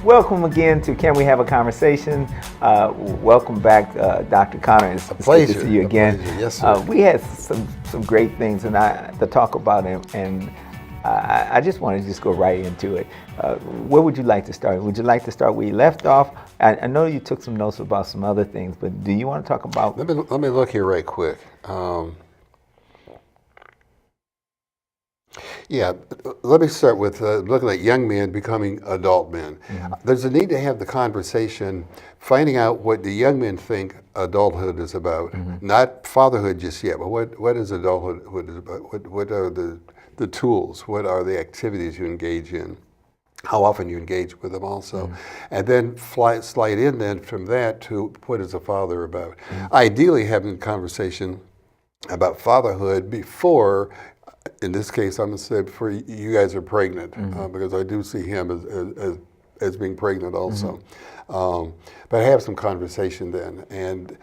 Welcome again to Can We Have a Conversation? Welcome back, Dr. Connor. It's pleasure. good to see you again. Yes, sir. We had some great things to talk about, and I just want to just go right into it. Where would you like to start? Would you like to start where you left off? I know you took some notes about some other things, but do you want to talk about? Let me look here right quick. Yeah, let me start with looking at young men becoming adult men. Mm-hmm. There's a need to have the conversation, finding out what the young men think adulthood is about. Mm-hmm. Not fatherhood just yet, but what is adulthood is about? What are the tools? What are the activities you engage in? How often you engage with them also. Mm-hmm. And then slide in then from that to what is a father about. Mm-hmm. Ideally having a conversation about fatherhood before, in this case, I'm going to say before you guys are pregnant, because I do see him as being pregnant also. But have some conversation then. And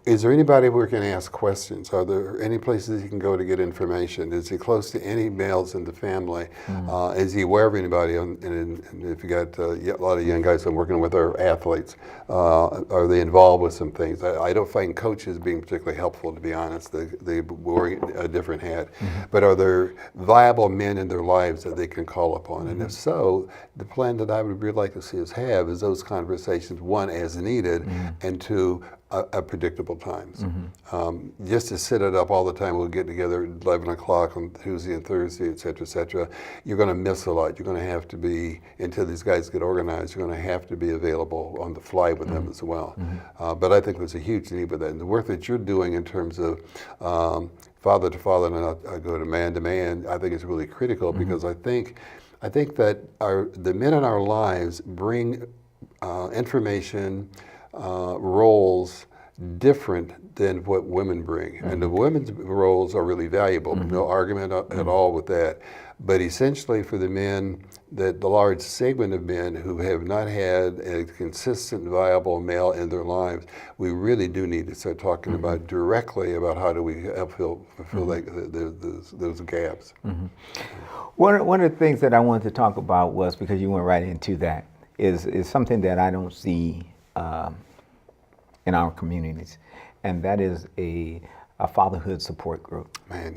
is there anybody where you can ask questions? Are there any places you can go to get information? Is he close to any males in the family? Is he aware of anybody? And if you got a lot of young guys I'm working with are athletes, are they involved with some things? I don't find coaches being particularly helpful, to be honest. They wear a different hat. But are there viable men in their lives that they can call upon? And if so, the plan that I would really like to see us have is those conversations, one, as needed, and two, at predictable times. Just to set it up all the time, we'll get together at 11 o'clock on Tuesday and Thursday, et cetera, you're going to miss a lot. You're going to have to be, until these guys get organized, you're going to have to be available on the fly with them as well. But I think there's a huge need for that. And the work that you're doing in terms of father to father, and I go to man, I think is really critical, because I think that the men in our lives bring information, roles different than what women bring. And the women's roles are really valuable. No argument at all with that. But essentially for the men, the large segment of men who have not had a consistent, viable male in their lives, we really do need to start talking about directly about how do we fulfill those gaps. One of the things that I wanted to talk about was, because you went right into that, is something that I don't see in our communities, and that is a fatherhood support group. Man,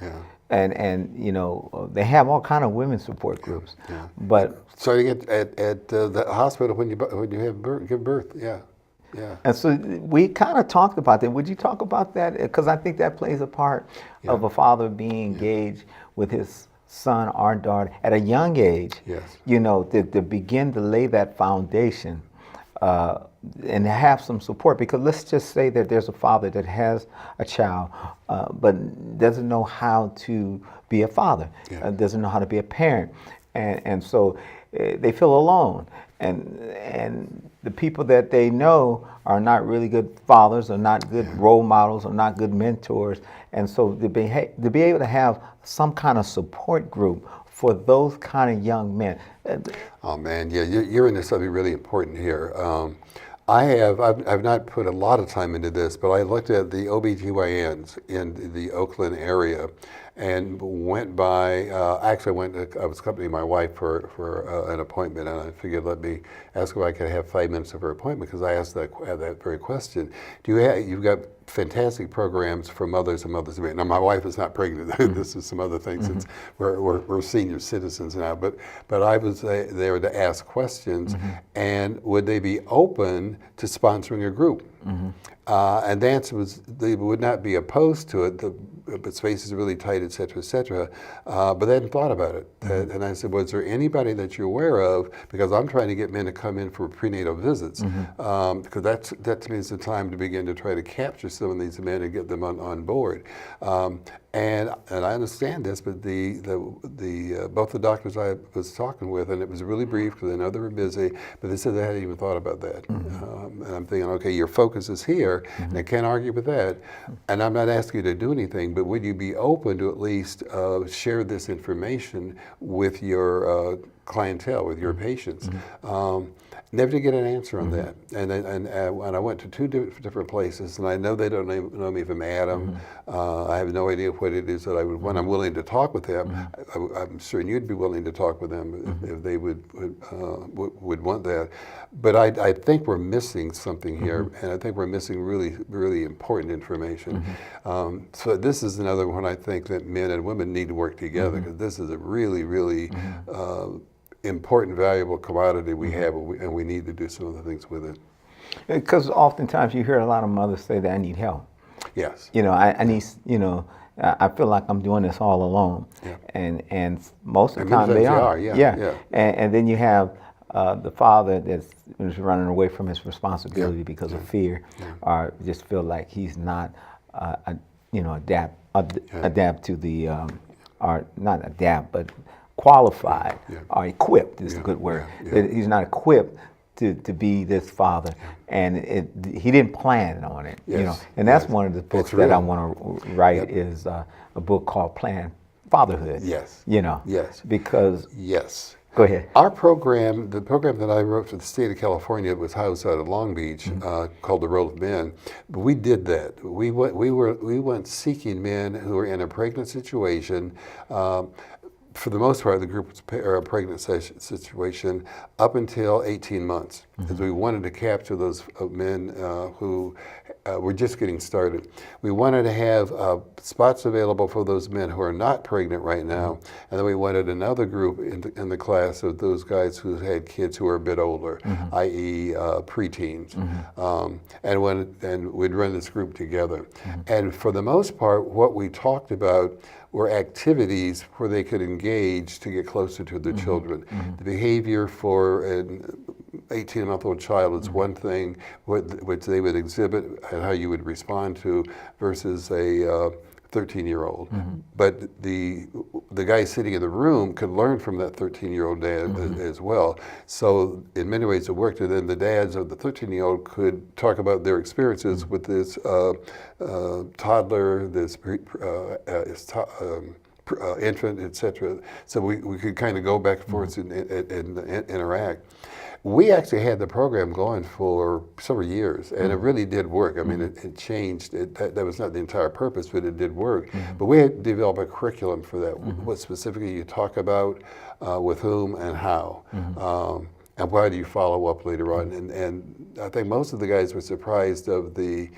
yeah. And you know, they have all kind of women's support groups, but starting at the hospital when you have give birth, yeah. And so we kind of talked about that. Would you talk about that? Because I think that plays a part of a father being engaged with his son or daughter at a young age. Yes. You know, to begin to lay that foundation. And have some support, because let's just say that there's a father that has a child but doesn't know how to be a father, doesn't know how to be a parent, and so they feel alone, and the people that they know are not really good fathers, or not good role models, or not good mentors, and so to be able to have some kind of support group for those kind of young men. Oh man, yeah, you're into something really important here. I've not put a lot of time into this, but I looked at the OBGYNs in the Oakland area and went by, I was accompanying my wife for an appointment, and I figured let me ask if I could have 5 minutes of her appointment, because I asked that very question. You've got fantastic programs for mothers and mothers. Now my wife is not pregnant. This is some other things. It's, we're senior citizens now, but I was there to ask questions, and would they be open to sponsoring a group? And the answer was they would not be opposed to it, but space is really tight, et cetera, but they hadn't thought about it. And I said, was there anybody that you're aware of? Because I'm trying to get men to come in for prenatal visits, because that to me is the time to begin to try to capture some of these men and get them on board. And I understand this, but both the doctors I was talking with, and it was really brief because I know they were busy, but they said they hadn't even thought about that. And I'm thinking, okay, your focus is here, and I can't argue with that. And I'm not asking you to do anything, but would you be open to at least share this information with your clientele, with your patients. Never to get an answer on that. And when I went to two different places, and I know they don't know me from Adam. I have no idea what it is that I would, when I'm willing to talk with them, I'm certain you'd be willing to talk with them if they would want that. But I think we're missing something here, and I think we're missing really, really important information. So this is another one I think that men and women need to work together, because this is a really, really important, valuable commodity we have, and we need to do some of the things with it. Because oftentimes you hear a lot of mothers say that I need help. Yes. You know, I need, you know, I feel like I'm doing this all alone. Yeah. And most of And the time many they times are. they are, yeah. And then you have the father that's running away from his responsibility because of fear, or just feel like he's not, adapt to the, or not adapt, but qualified or equipped is a good word. That he's not equipped to be this father, and he didn't plan on it. You know, and that's one of the books that I want to write is a book called Planned Fatherhood. Yes. You know. Yes. Because. Yes. Go ahead. Our program, the program that I wrote for the state of California, was housed out of Long Beach, called The Role of Men. But we did that. We went seeking men who were in a pregnant situation. For the most part, the group was a pregnant situation up until 18 months, because we wanted to capture those men who were just getting started. We wanted to have spots available for those men who are not pregnant right now, and then we wanted another group in the class of those guys who had kids who were a bit older, i.e. preteens. And we'd run this group together. And for the most part, what we talked about were activities where they could engage to get closer to their children. The behavior for an 18-month-old child is one thing, which they would exhibit and how you would respond to, versus a 13-year-old. But the guy sitting in the room could learn from that 13-year-old dad as well. So in many ways it worked. And then the dads of the 13-year-old could talk about their experiences with this toddler, this infant, etc. So we could kind of go back and forth and interact. We actually had the program going for several years, and it really did work. I mean, it changed. That was not the entire purpose, but it did work. But we had developed a curriculum for that. What specifically you talk about, with whom and how, and why do you follow up later on? And I think most of the guys were surprised of the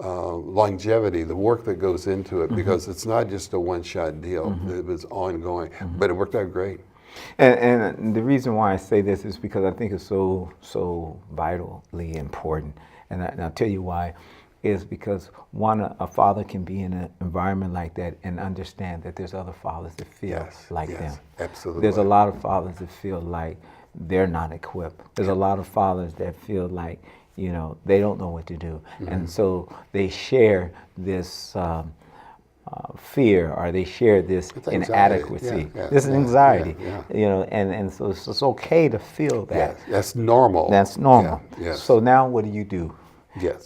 longevity, the work that goes into it, because it's not just a one-shot deal. It was ongoing, but it worked out great. And the reason why I say this is because I think it's so vitally important, and I'll tell you why. Is because a father can be in an environment like that and understand that there's other fathers that feel like them. Absolutely. There's a lot of fathers that feel like they're not equipped. There's a lot of fathers that feel like, you know, they don't know what to do, and so they share this fear, or they share this inadequacy. This is anxiety, you know, and so it's okay to feel that. That's normal. That's normal. So now what do?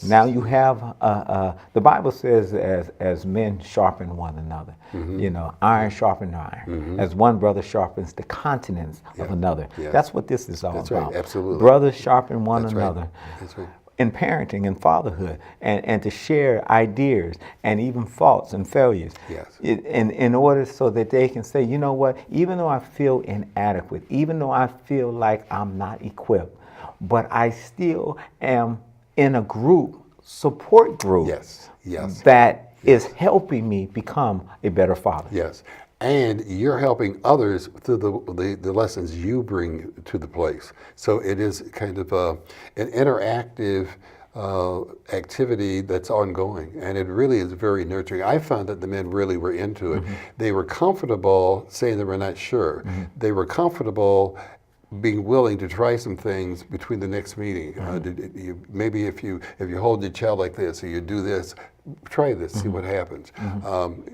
Now you have, the Bible says as men sharpen one another, you know, iron sharpens iron. As one brother sharpens the countenance of another. That's what this is all about. Right, absolutely. Brothers sharpen one another. That's right. In parenting and fatherhood, and to share ideas and even faults and failures, in order so that they can say, you know what, even though I feel inadequate, even though I feel like I'm not equipped, but I still am in a support group that is helping me become a better father. And you're helping others through the lessons you bring to the place. So it is kind of an interactive activity that's ongoing, and it really is very nurturing. I found that the men really were into it. They were comfortable saying they were not sure. They were comfortable being willing to try some things between the next meeting. Maybe if you hold your child like this, or you do this, try this, see what happens.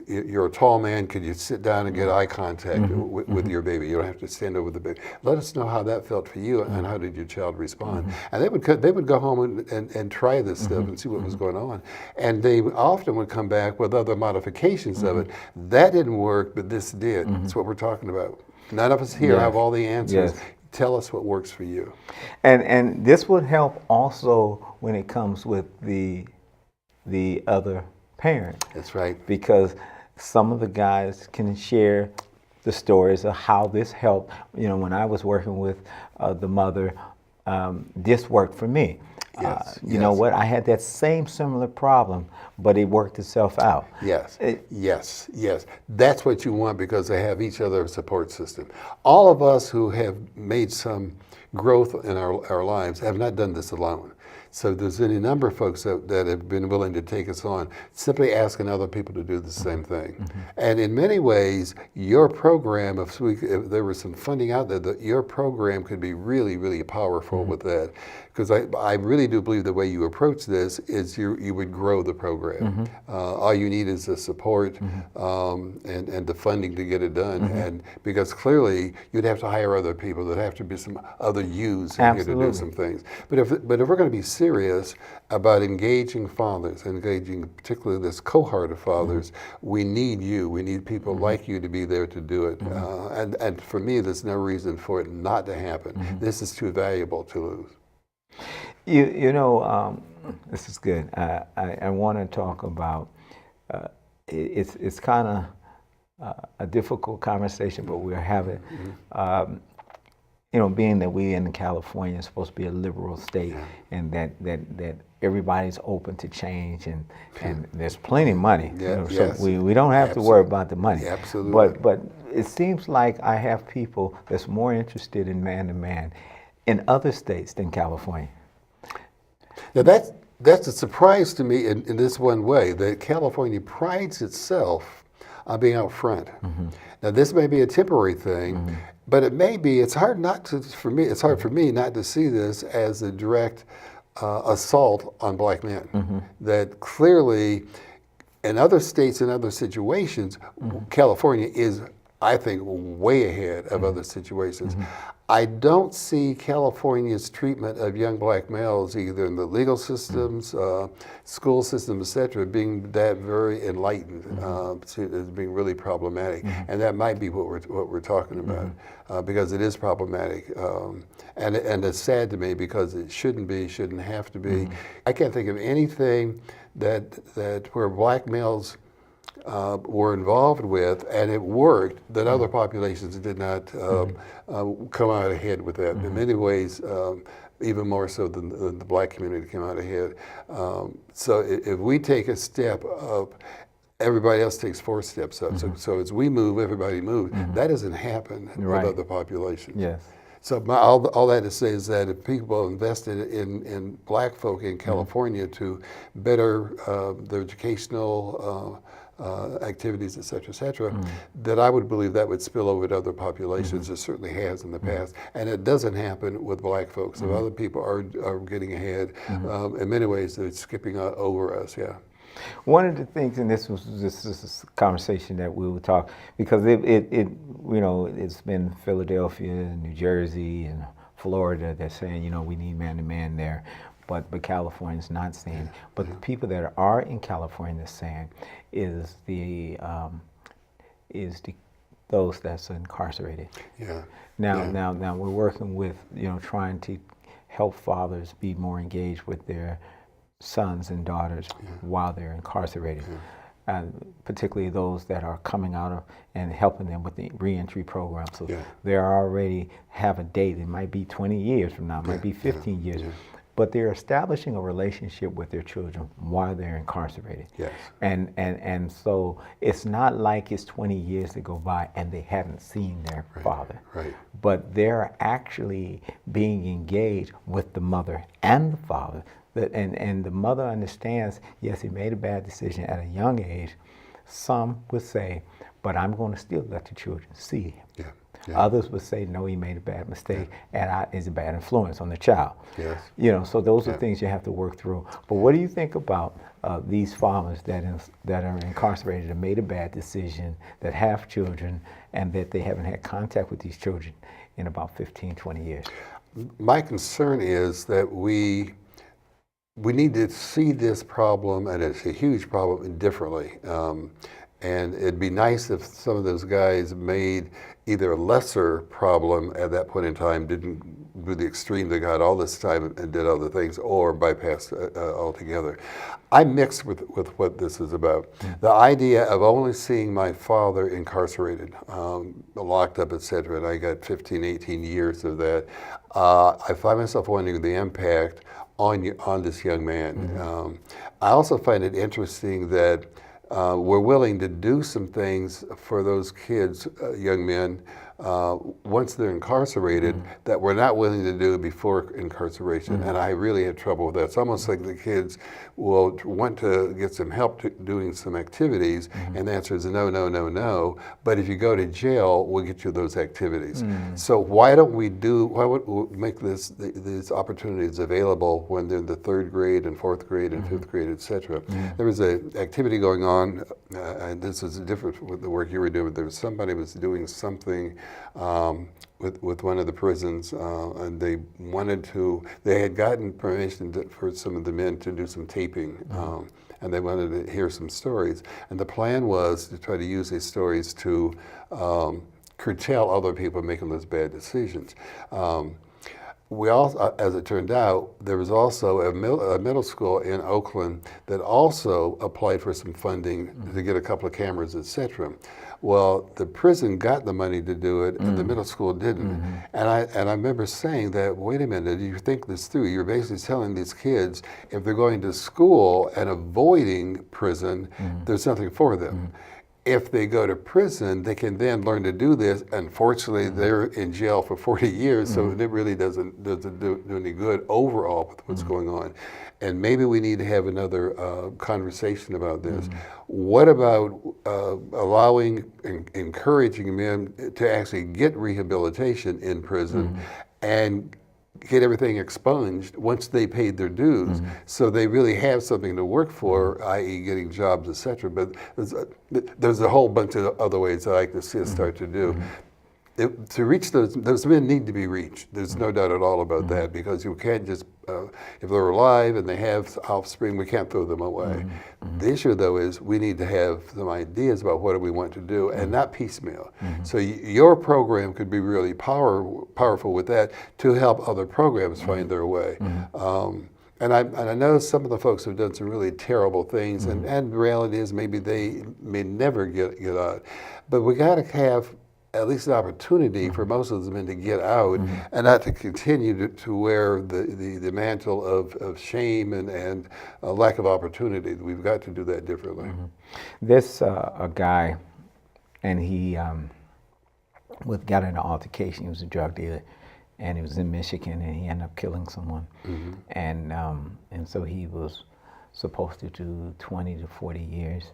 You're a tall man, could you sit down and get eye contact with your baby? You don't have to stand over the baby. Let us know how that felt for you, and how did your child respond. And they would go home and try this stuff and see what was going on. And they often would come back with other modifications of it. That didn't work, but this did. That's what we're talking about. None of us here Yes. have all the answers. Yes. Tell us what works for you. And this would help also when it comes with the other parent, That's right. because some of the guys can share the stories of how this helped. You know, when I was working with the mother, this worked for me. Yes, You know yes. what? I had that same similar problem, but it worked itself out. Yes, It- yes, yes. That's what you want because they have each other support system. All of us who have made some growth in our lives have not done this alone. So there's any number of folks that have been willing to take us on, simply asking other people to do the same thing. And in many ways, your program, if there was some funding out there, that your program could be really, really powerful with that. Because I really do believe the way you approach this is you would grow the program. All you need is the support and the funding to get it done. And because clearly you'd have to hire other people, there'd have to be some other yous in here to Absolutely. do some things. But if we're going to be serious about engaging fathers, engaging particularly this cohort of fathers, we need you. We need people like you to be there to do it. And for me, there's no reason for it not to happen. This is too valuable to lose. You know, this is good. I want to talk about. It's kind of a difficult conversation, but we're having. You know, being that we in California is supposed to be a liberal state, and that everybody's open to change, and there's plenty of money. Yeah, You know, yes. so we don't have to worry about the money. Absolutely. But it seems like I have people that's more interested in man to man in other states than California. Now that's a surprise to me in this one way, that California prides itself on being out front. Now this may be a temporary thing, but it may be. It's hard for me not to see this as a direct assault on black men. That clearly, in other states and other situations, California is, I think, way ahead of other situations. I don't see California's treatment of young black males, either in the legal systems, school systems, etc., being that very enlightened, as being really problematic. And that might be what we're talking about, because it is problematic. And it's sad to me because it shouldn't be, shouldn't have to be. I can't think of anything that where black males were involved with, and it worked, that other populations did not come out ahead with that. In many ways, even more so than the black community came out ahead. So if we take a step up, everybody else takes 4 steps up. So as we move, everybody moves. That doesn't happen Right. with other populations. Yes. So all that to say is that if people invested in black folk in California to better their educational activities, et cetera, that I would believe that would spill over to other populations. It certainly has in the past. And it doesn't happen with black folks. If other people are getting ahead, in many ways they're skipping over us, yeah. One of the things, and this is a conversation that we will talk, because it you know, it's been Philadelphia, New Jersey, and Florida that's saying, you know, we need man to man there, but California's not saying. But the people that are in California that's saying is those that's incarcerated. Yeah. Now we're working with, you know, trying to help fathers be more engaged with their sons and daughters while they're incarcerated, particularly those that are coming out of, and helping them with the reentry program. So they already have a date. It might be 20 years from now, it might be 15 years, but they're establishing a relationship with their children while they're incarcerated. Yes. And so it's not like it's 20 years that go by and they haven't seen their father. Right. But they're actually being engaged with the mother and the father. And the mother understands, yes, he made a bad decision at a young age. Some would say, but I'm going to still let the children see him. Yeah. Others would say, no, he made a bad mistake, and is a bad influence on the child. Yes. You know, so those are things you have to work through. But what do you think about these fathers that are incarcerated and made a bad decision, that have children, and that they haven't had contact with these children in about 15, 20 years? My concern is that we need to see this problem, and it's a huge problem, differently. And it'd be nice if some of those guys made either a lesser problem at that point in time, didn't do the extreme, they got all this time and did other things, or bypassed altogether. I'm mixed with what this is about. The idea of only seeing my father incarcerated, locked up, etc., and I got 15, 18 years of that, I find myself wondering the impact on this young man. I also find it interesting that we're willing to do some things for those kids, young men, once they're incarcerated, that we're not willing to do before incarceration. And I really had trouble with that. It's almost like the kids will want to get some help doing some activities, and the answer is no, no, no, no. But if you go to jail, we'll get you those activities. So why don't we make these opportunities available when they're in the 3rd grade and 4th grade and 5th grade, etc. There was an activity going on, and this is different with the work you were doing. There was somebody was doing something with one of the prisons, and they had gotten permission for some of the men to do some taping, and they wanted to hear some stories. And the plan was to try to use these stories to curtail other people making those bad decisions. We also, as it turned out, there was also a middle school in Oakland that also applied for some funding to get a couple of cameras, etc. Well, the prison got the money to do it, and the middle school didn't. And I remember saying that, wait a minute, you think this through. You're basically telling these kids, if they're going to school and avoiding prison, there's nothing for them. If they go to prison, they can then learn to do this. Unfortunately, they're in jail for 40 years, so it really doesn't do any good overall with what's going on. And maybe we need to have another conversation about this. What about allowing, encouraging men to actually get rehabilitation in prison and get everything expunged once they paid their dues, so they really have something to work for, i.e. getting jobs, etc. But there's a whole bunch of other ways that I like to see us start to do. To reach those men need to be reached. There's no doubt at all about that, because you can't just, if they're alive and they have offspring, we can't throw them away. The issue, though, is we need to have some ideas about what do we want to do, and not piecemeal. So your program could be really powerful with that to help other programs find their way. And I know some of the folks have done some really terrible things, and the reality is maybe they may never get out. But we got to have at least an opportunity for most of the men to get out, and not to continue to wear the mantle of shame and a lack of opportunity. We've got to do that differently. This a guy, and he got in an altercation. He was a drug dealer, and he was in Michigan, and he ended up killing someone. And so he was supposed to do 20 to 40 years.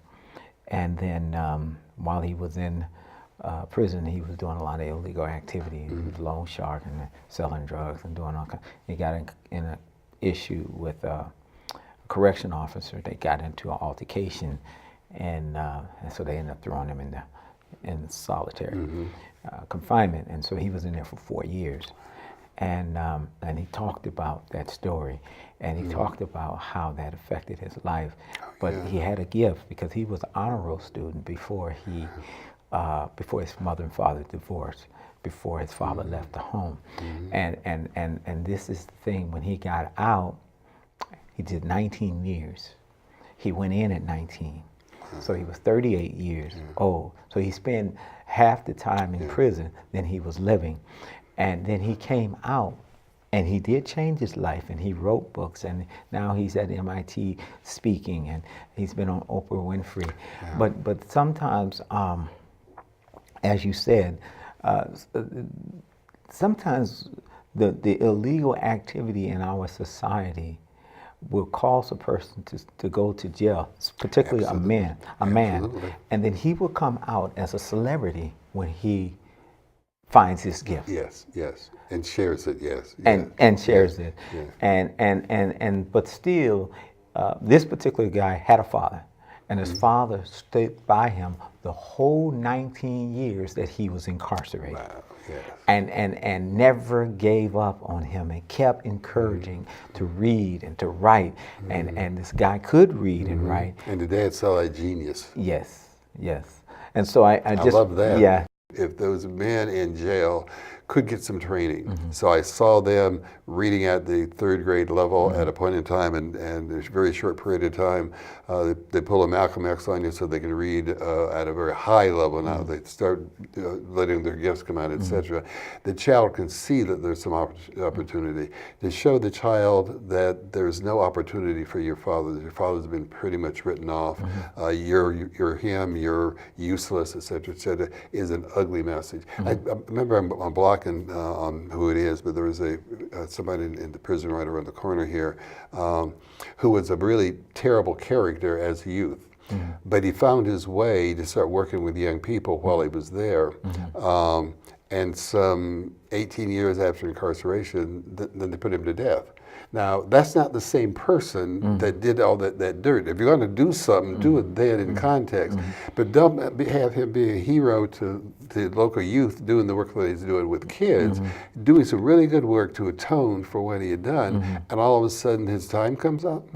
And then while he was in prison, he was doing a lot of illegal activity. He was a loan shark and selling drugs and doing all kinds. He got in an issue with a correction officer. They got into an altercation, and so they ended up throwing him in solitary confinement. And so he was in there for 4 years. And he talked about that story, and he talked about how that affected his life. But he had a gift, because he was an honor roll student before his mother and father divorced, before his father left the home. And this is the thing, when he got out, he did 19 years. He went in at 19. So he was 38 years old. So he spent half the time in prison than he was living. And then he came out, and he did change his life, and he wrote books, and now he's at MIT speaking, and he's been on Oprah Winfrey. But sometimes, as you said, sometimes the illegal activity in our society will cause a person to go to jail, particularly a man, and then he will come out as a celebrity when he finds his gift. Yes, and shares it. And shares it. And but still, this particular guy had a father, and his father stayed by him the whole 19 years that he was incarcerated. Wow. Yes. And never gave up on him, and kept encouraging to read and to write. And this guy could read and write. And the dad saw a genius. Yes. Yes. And so I I just love that. Yeah. If those men in jail could get some training. So I saw them reading at the third grade level at a point in time, and in a very short period of time, they pull a Malcolm X on you so they can read at a very high level. Now they start letting their gifts come out, etc. The child can see that there's some opportunity. To show the child that there's no opportunity for your father. Your father's been pretty much written off. You're him. You're useless, etc., is an ugly message. I remember I'm blocking on who it is, but there was somebody in the prison right around the corner here who was a really terrible character as a youth. But he found his way to start working with young people while he was there. And some 18 years after incarceration, then they put him to death. Now, that's not the same person that did all that dirt. If you're going to do something, do it then in context. But don't have him be a hero to the local youth doing the work that he's doing with kids, doing some really good work to atone for what he had done, and all of a sudden his time comes up.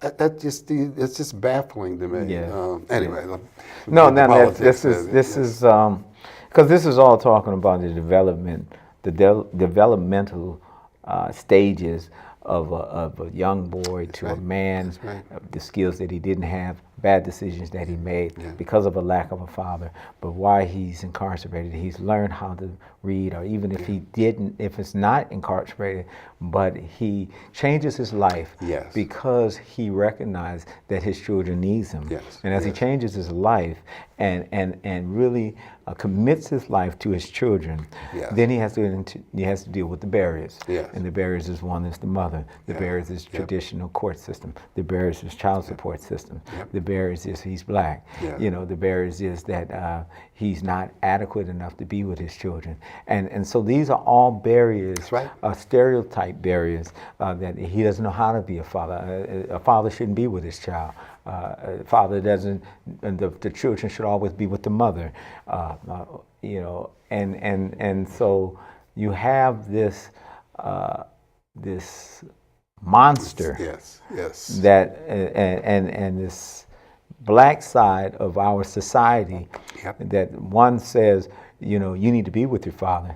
It's just baffling to me. Yeah. Anyway, No, the now politics this is because this is all talking about the developmental stages of a young boy to a man, the skills that he didn't have, bad decisions that he made because of a lack of a father. But why he's incarcerated, he's learned how to read, or even if he didn't, if it's not incarcerated, but he changes his life because he recognized that his children needs him. And as he changes his life and really commits his life to his children, then he has to deal with the barriers. And the barriers is one is the mother. The barriers is traditional court system. The barriers is child support system. The barriers is he's black. You know, the barriers is that he's not adequate enough to be with his children. And so these are all barriers, stereotype barriers that he doesn't know how to be a father. A father shouldn't be with his child. Father doesn't, and the children should always be with the mother. You know, and so you have this this monster that and this black side of our society that one says, you know, you need to be with your father.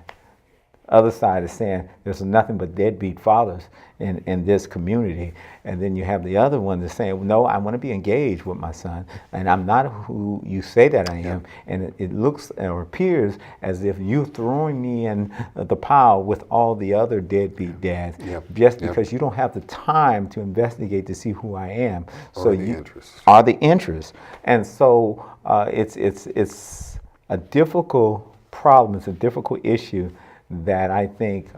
Other side is saying there's nothing but deadbeat fathers in this community. And then you have the other one that's saying, no, I want to be engaged with my son, and I'm not who you say that I am. And it looks or appears as if you're throwing me in the pile with all the other deadbeat dads just because you don't have the time to investigate to see who I am. So you are the interest. And so it's a difficult problem. It's a difficult issue that I think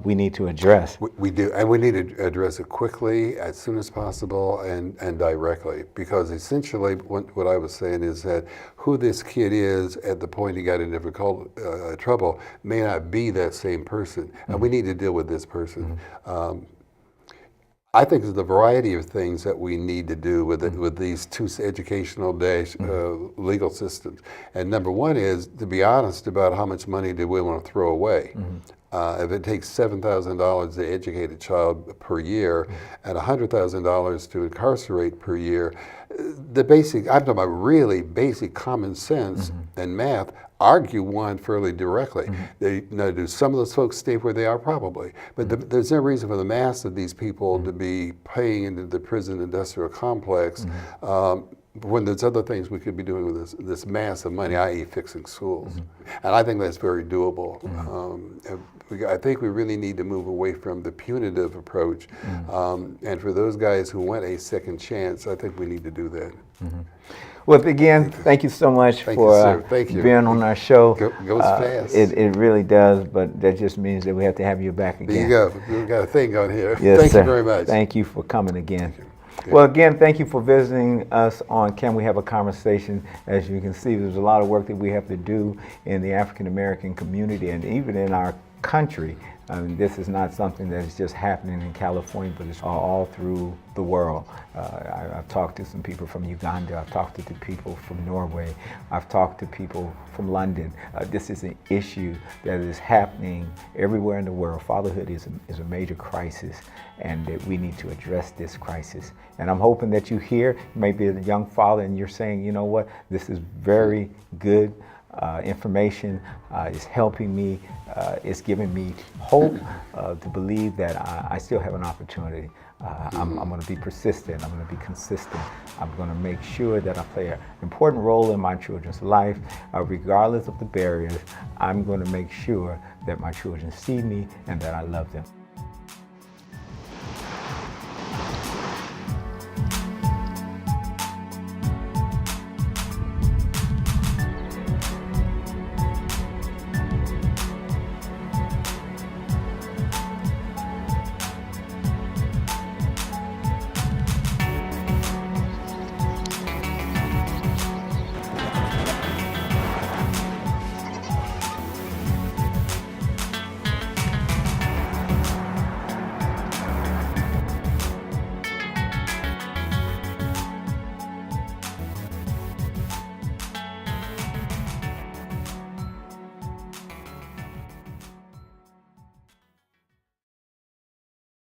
we need to address. We do, and we need to address it quickly, as soon as possible, and directly, because essentially what I was saying is that who this kid is at the point he got in difficult trouble may not be that same person, and we need to deal with this person. I think there's a variety of things that we need to do with these two educational legal systems. And number one is to be honest about how much money do we want to throw away. If it takes $7,000 to educate a child per year and $100,000 to incarcerate per year, the basic, I'm talking about really basic common sense and math, argue one fairly directly. Now, do some of those folks stay where they are? Probably. But there's no reason for the mass of these people to be paying into the prison industrial complex when there's other things we could be doing with this mass of money, i.e. fixing schools. And I think that's very doable. I think we really need to move away from the punitive approach. And for those guys who want a second chance, I think we need to do that. Well, again, thank you so much for being on our show. Goes fast. It really does, but that just means that we have to have you back again. There you go. We've got a thing on here. Yes, thank sir. you very much. Thank you for coming again. Well, again, thank you for visiting us on Can We Have a Conversation. As you can see, there's a lot of work that we have to do in the African American community and even in our country. I mean, this is not something that is just happening in California, but it's all through the world. I've talked to some people from Uganda. I've talked to the people from Norway. I've talked to people from London. This is an issue that is happening everywhere in the world. Fatherhood is a major crisis, and that we need to address this crisis. And I'm hoping that you hear, you may be a young father, and you're saying, you know what, this is very good information. It's helping me. It's giving me hope to believe that I still have an opportunity. I'm going to be persistent. I'm going to be consistent. I'm going to make sure that I play an important role in my children's life, regardless of the barriers. I'm going to make sure that my children see me and that I love them.